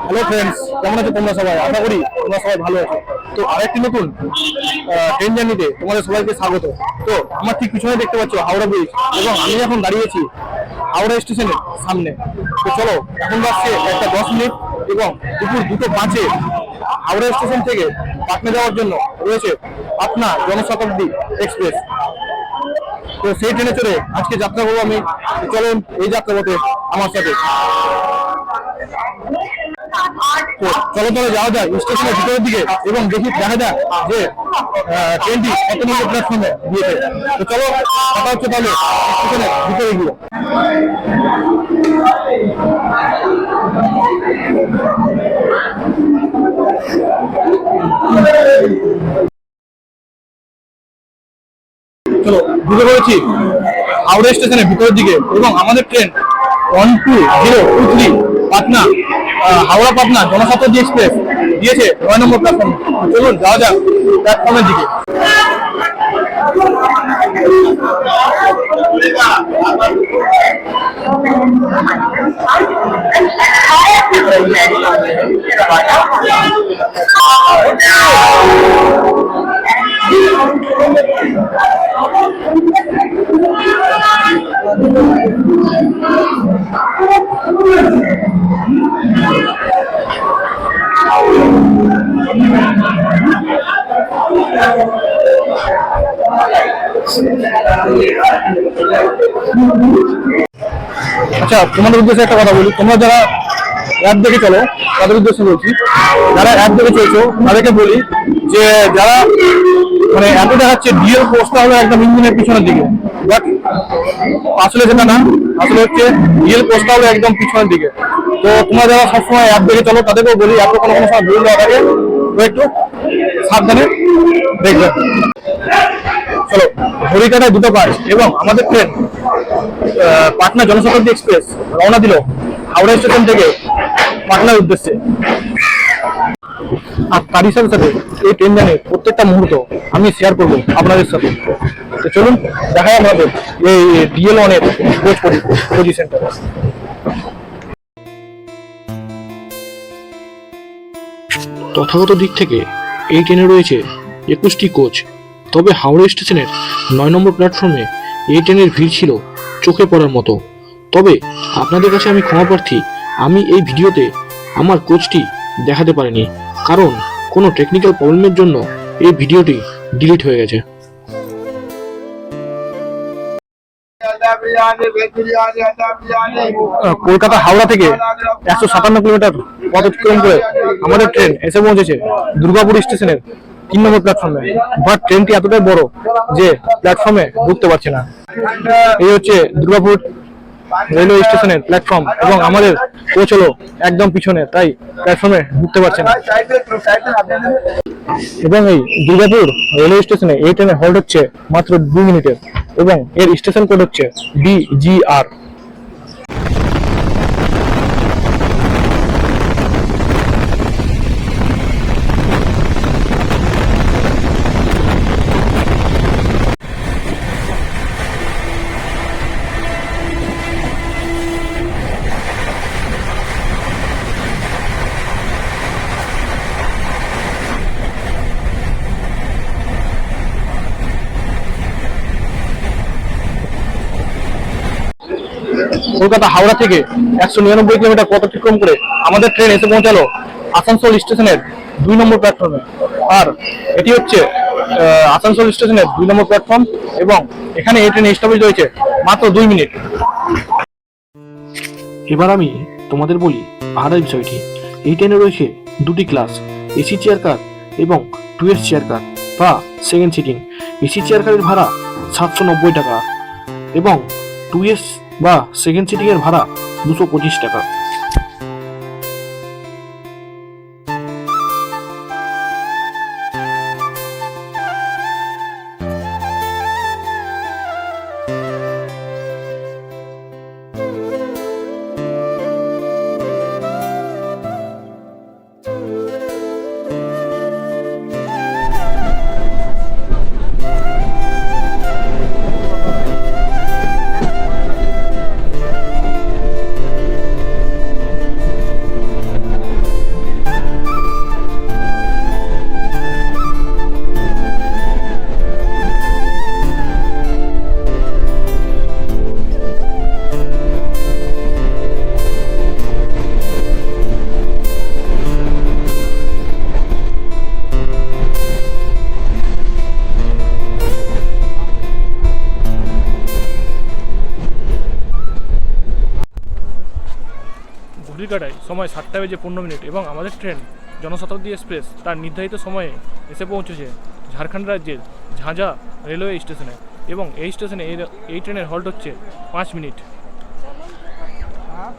Hello friends, কেমন আছো তোমরা সবাই? আশা করি তোমরা সবাই ভালো আছো। তো আরেকটি নতুন ট্রেন জার্নিতে তোমাদের সবাইকে স্বাগত। তো আমার ঠিক পিছনে দেখতে পাচ্ছ হাওড়া ব্রিজ, এবং আমি এখন দাঁড়িয়েছি হাওড়া স্টেশনের সামনে। তো চলো, এখন বাজছে 1:10 এবং দুপুর 2:05 হাওড়া স্টেশন থেকে পাটনা যাওয়ার জন্য রয়েছে পাটনা জনশতাব্দী এক্সপ্রেস। তো সেই ট্রেনে চড়ে আজকে যাত্রা করবো আমি। চলুন এই যাত্রাপথে আমার সাথে। তো চলো চলো যাওয়া যায় স্টেশনের ভিতরের দিকে এবং দেখা যাক যে ট্রেনটি কত নম্বর প্ল্যাটফর্মে দিয়েছে। তো চলো, কথা হচ্ছে তাহলে স্টেশনের ভিতরে গিয়ে। চলো, ঢুকে পড়েছি হাওড়া স্টেশনের ভিতরের দিকে এবং আমাদের ট্রেন 12023 পাটনা হাওড়া পাটনা জনশতাব্দী এক্সপ্রেস দিয়েছে 9 নম্বর প্ল্যাটফর্মে। চলুন যাওয়া যাক প্ল্যাটফর্মের দিকে। আচ্ছা, তোমাদের উদ্দেশ্যে একটা কথা বলি। তোমরা যারা অ্যাপ দেখে চলো তাদের উদ্দেশ্যে বলছি, যারা অ্যাপ দেখে চলছো তাদেরকে বলি যে যারা মানে অ্যাপে দেখাচ্ছে ডিএল পোস্টটা হলো একদম ইঞ্জিনের পিছনের দিকে, বাট আসলে সেটা না, আসলে হচ্ছে ডিএল পোস্টটা হলো একদম পিছনের দিকে। তো তোমরা যারা সবসময় অ্যাপ দেখে চলো তাদেরকেও বলি অ্যাপে কোনো সময় ভুল দেওয়া থাকে তো একটু সাবধানে দেখবেন। চলো, ঘড়ি কাটায় 2:05 এবং আমাদের ট্রেন পাটনা জনশতাব্দী এক্সপ্রেস রওনা দিল হাওড়া স্টেশন থেকে পাটনার উদ্দেশ্যে। আর তারই সাথে সাথে এই ট্রেন জার্নির প্রত্যেকটা মুহূর্ত আমি শেয়ার করবো আপনাদের সাথে। তো চলুন দেখাই আমাদের এই DL1 এর কোচ পজিশনটা। তথাগত দিক থেকে এই ট্রেনে রয়েছে 21টি কোচ। তবে হাওড়া স্টেশনের 9 নম্বর প্ল্যাটফর্মে এই ট্রেনের ভিড় ছিল চোখে পড়ার মতো। তবে আপনাদের কাছে আমি ক্ষমাপ্রার্থী, আমি এই ভিডিওতে আমার কোচটি দেখাতে পারিনি, কারণ কোনো টেকনিক্যাল প্রবলেমের জন্য এই ভিডিওটি ডিলিট হয়ে গেছে। কলকাতা হাওড়া থেকে 157 কিলোমিটার পথ অতিক্রম করে আমাদের ট্রেন এসে পৌঁছেছে দুর্গাপুর স্টেশনের 3 নম্বর প্ল্যাটফর্মে। বাট ট্রেনটি এতটাই বড় যে প্ল্যাটফর্মে ঢুকতে পারছে না। এই হচ্ছে দুর্গাপুর রেলওয়ে স্টেশনের প্ল্যাটফর্ম এবং আমাদের কোচ হলো একদম পিছনে, তাই প্ল্যাটফর্মে ঢুকতে পারছে না। এবং এই দুর্গাপুর রেলওয়ে স্টেশনে এই ট্রেনে হল্ট হচ্ছে মাত্র 2 মিনিটের এবং এর স্টেশন কোড হচ্ছে DGR। কলকাতা হাওড়া থেকে 199 কিলোমিটার পথ অতিক্রম করে আমাদের ট্রেন এসে পৌঁছালো আসানসোল স্টেশনের 2 নম্বর প্ল্যাটফর্মে। আর এটি হচ্ছে আসানসোল স্টেশনের 2 নম্বর প্ল্যাটফর্ম এবং এখানে এই ট্রেন স্টপেজ রয়েছে মাত্র 2 মিনিট। এবার আমি তোমাদের বলি ভাড়ার বিষয়টি। এই ট্রেনে রয়েছে 2টি ক্লাস, এসি চেয়ার কার এবং 2S চেয়ার কার বা সেকেন্ড সিটিং। এসি চেয়ার কারের ভাড়া 790 টাকা এবং 2S বা সেকেন্ড সিটিং এর ভাড়া 225 টাকা। ঘড়ির কাঁটায় সময় 7:15 এবং আমাদের ট্রেন জনশতাব্দী এক্সপ্রেস তার নির্ধারিত সময়ে এসে পৌঁছেছে ঝাড়খণ্ড রাজ্যের ঝাঁঝা রেলওয়ে স্টেশনে এবং এই স্টেশনে এই ট্রেনের হল্ট হচ্ছে 5 মিনিট।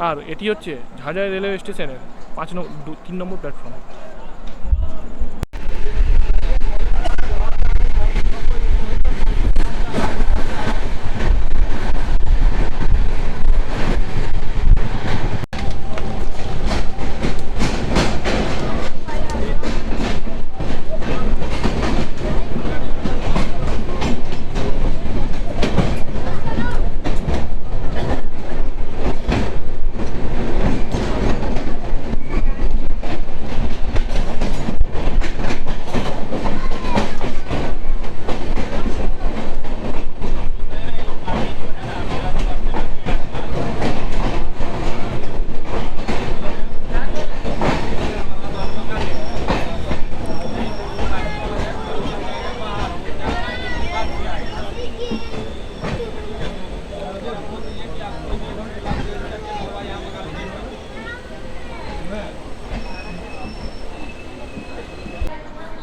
আর এটি হচ্ছে ঝাঁঝা রেলওয়ে স্টেশনের 3 নম্বর প্ল্যাটফর্ম।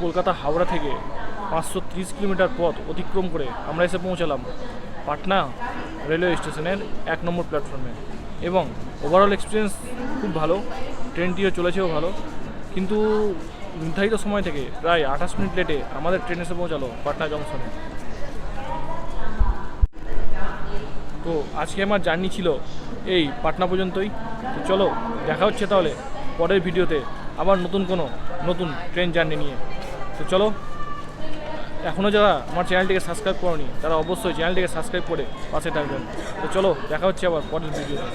কলকাতা হাওড়া থেকে 530 কিলোমিটার পথ অতিক্রম করে আমরা এসে পৌঁছালাম পাটনা রেলওয়ে স্টেশনের 1 নম্বর প্ল্যাটফর্মে এবং ওভারঅল এক্সপিরিয়েন্স খুব ভালো, ট্রেনটিও চলেছেও ভালো, কিন্তু নির্ধারিত সময় থেকে প্রায় 28 মিনিট লেটে আমাদের ট্রেন এসে পৌঁছালো পাটনা জংশনে। তো আজকে আমার জার্নি ছিল এই পাটনা পর্যন্তই। তো চলো দেখা হচ্ছে তাহলে পরের ভিডিওতে আবার নতুন ট্রেন জার্নি নিয়ে। তো চলো, এখনও যারা আমার চ্যানেলটিকে সাবস্ক্রাইব করোনি তারা অবশ্যই চ্যানেলটিকে সাবস্ক্রাইব করে পাশে থাকবেন। তো চলো দেখা হচ্ছে আবার পরের ভিডিওতে।